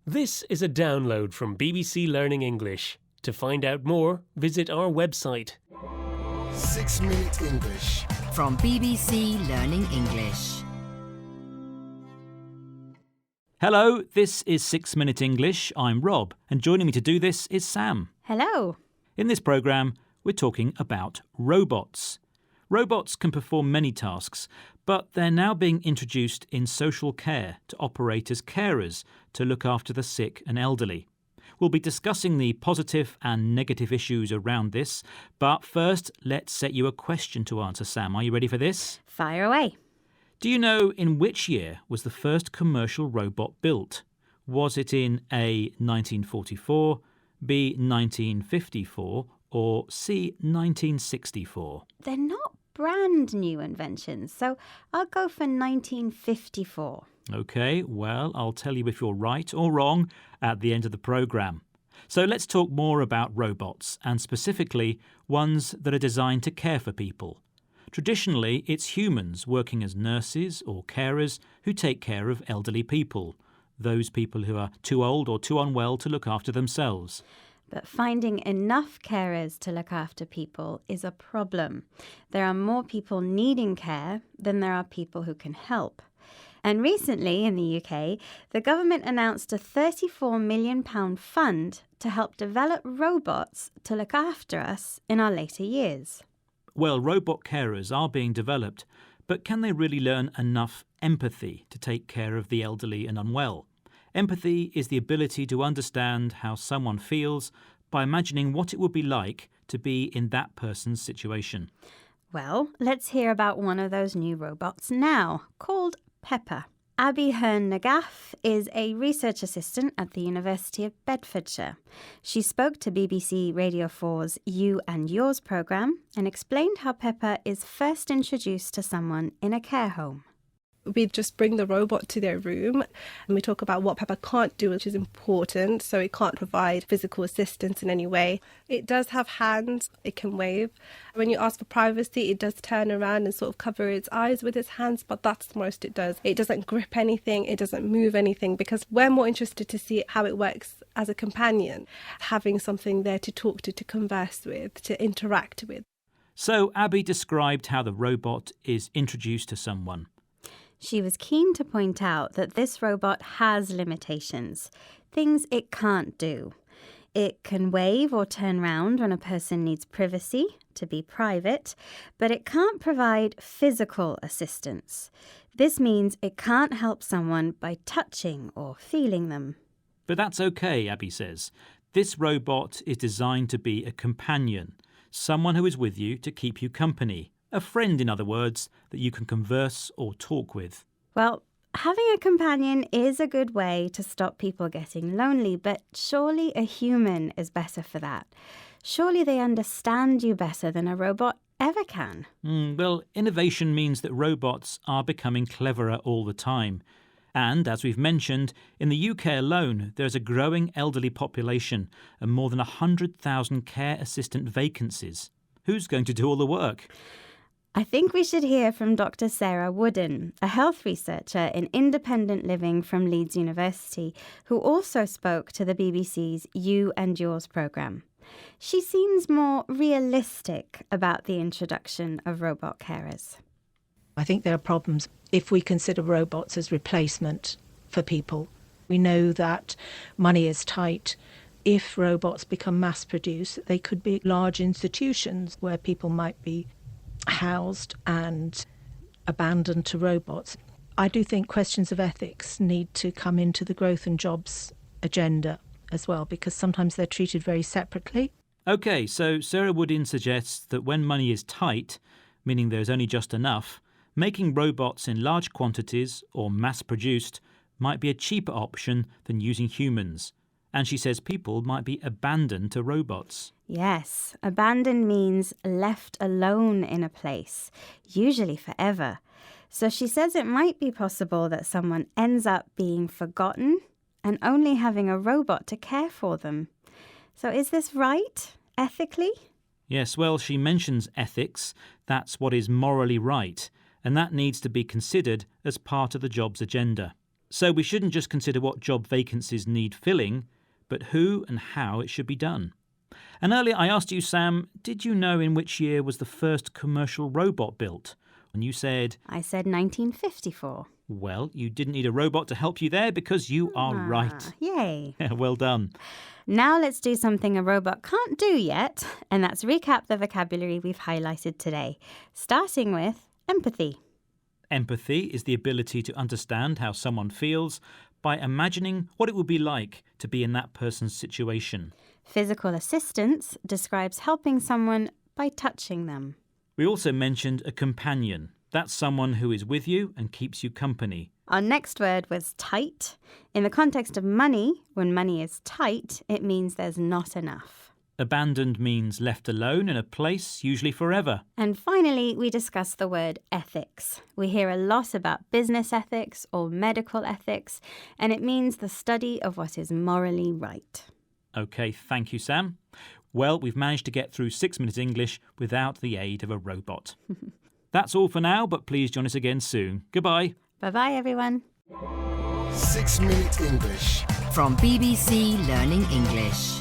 This is a download from BBC Learning English. To find out more, visit our website. 6 Minute English. From BBC Learning English. Hello, this is 6 Minute English. I'm Rob, and joining me to do this is Sam. Hello. In this programme, we're talking about robots. Robots can perform many tasks, but they're now being introduced in social care to operate as carers to look after the sick and elderly. We'll be discussing the positive and negative issues around this, but first, let's set you a question to answer, Sam. Are you ready for this? Fire away. Do you know in which year was the first commercial robot built? Was it in A, 1944, B, 1954, or C, 1964? They're not brand new inventions, so I'll go for 1954. OK, well, I'll tell you if you're right or wrong at the end of the programme. So let's talk more about robots, and specifically ones that are designed to care for people. Traditionally, it's humans working as nurses or carers who take care of elderly people, those people who are too old or too unwell to look after themselves. But finding enough carers to look after people is a problem. There are more people needing care than there are people who can help. And recently in the UK, the government announced a £34 million fund to help develop robots to look after us in our later years. Well, robot carers are being developed, but can they really learn enough empathy to take care of the elderly and unwell? Empathy is the ability to understand how someone feels by imagining what it would be like to be in that person's situation. Well, let's hear about one of those new robots now, called Pepper. Abbey Hearn-Nagaf is a research assistant at the University of Bedfordshire. She spoke to BBC Radio 4's You and Yours programme and explained how Pepper is first introduced to someone in a care home. We just bring the robot to their room and we talk about what Pepper can't do, which is important. So it can't provide physical assistance in any way. It does have hands, it can wave. When you ask for privacy, it does turn around and sort of cover its eyes with its hands, but that's the most it does. It doesn't grip anything, it doesn't move anything, because we're more interested to see how it works as a companion, having something there to talk to converse with, to interact with. So Abby described how the robot is introduced to someone. She was keen to point out that this robot has limitations, things it can't do. It can wave or turn round when a person needs privacy, to be private, but it can't provide physical assistance. This means it can't help someone by touching or feeling them. But that's okay, Abby says. This robot is designed to be a companion, someone who is with you to keep you company. A friend, in other words, that you can converse or talk with. Well, having a companion is a good way to stop people getting lonely, but surely a human is better for that. Surely they understand you better than a robot ever can. Well, innovation means that robots are becoming cleverer all the time. And, as we've mentioned, in the UK alone, there's a growing elderly population and more than 100,000 care assistant vacancies. Who's going to do all the work? I think we should hear from Dr Sarah Woodin, a health researcher in independent living from Leeds University, who also spoke to the BBC's You and Yours programme. She seems more realistic about the introduction of robot carers. I think there are problems if we consider robots as replacement for people. We know that money is tight. If robots become mass-produced, they could be large institutions where people might be housed and abandoned to robots. I do think questions of ethics need to come into the growth and jobs agenda as well, because sometimes they're treated very separately. OK, so Sarah Woodin suggests that when money is tight, meaning there's only just enough, making robots in large quantities or mass-produced might be a cheaper option than using humans. And she says people might be abandoned to robots. Yes, abandoned means left alone in a place, usually forever. So she says it might be possible that someone ends up being forgotten and only having a robot to care for them. So is this right, ethically? Yes, well, she mentions ethics. That's what is morally right, and that needs to be considered as part of the jobs agenda. So we shouldn't just consider what job vacancies need filling, but who and how it should be done. And earlier I asked you, Sam, did you know in which year was the first commercial robot built? And you said... I said 1954. Well, you didn't need a robot to help you there because you are right. Yay. Well done. Now let's do something a robot can't do yet, and that's recap the vocabulary we've highlighted today, starting with empathy. Empathy is the ability to understand how someone feels by imagining what it would be like to be in that person's situation. Physical assistance describes helping someone by touching them. We also mentioned a companion. That's someone who is with you and keeps you company. Our next word was tight. In the context of money, when money is tight, it means there's not enough. Abandoned means left alone in a place, usually forever. And finally, we discussed the word ethics. We hear a lot about business ethics or medical ethics, and it means the study of what is morally right. OK, thank you, Sam. Well, we've managed to get through 6 Minutes English without the aid of a robot. That's all for now, but please join us again soon. Goodbye. Bye-bye, everyone. 6 Minute English. From BBC Learning English.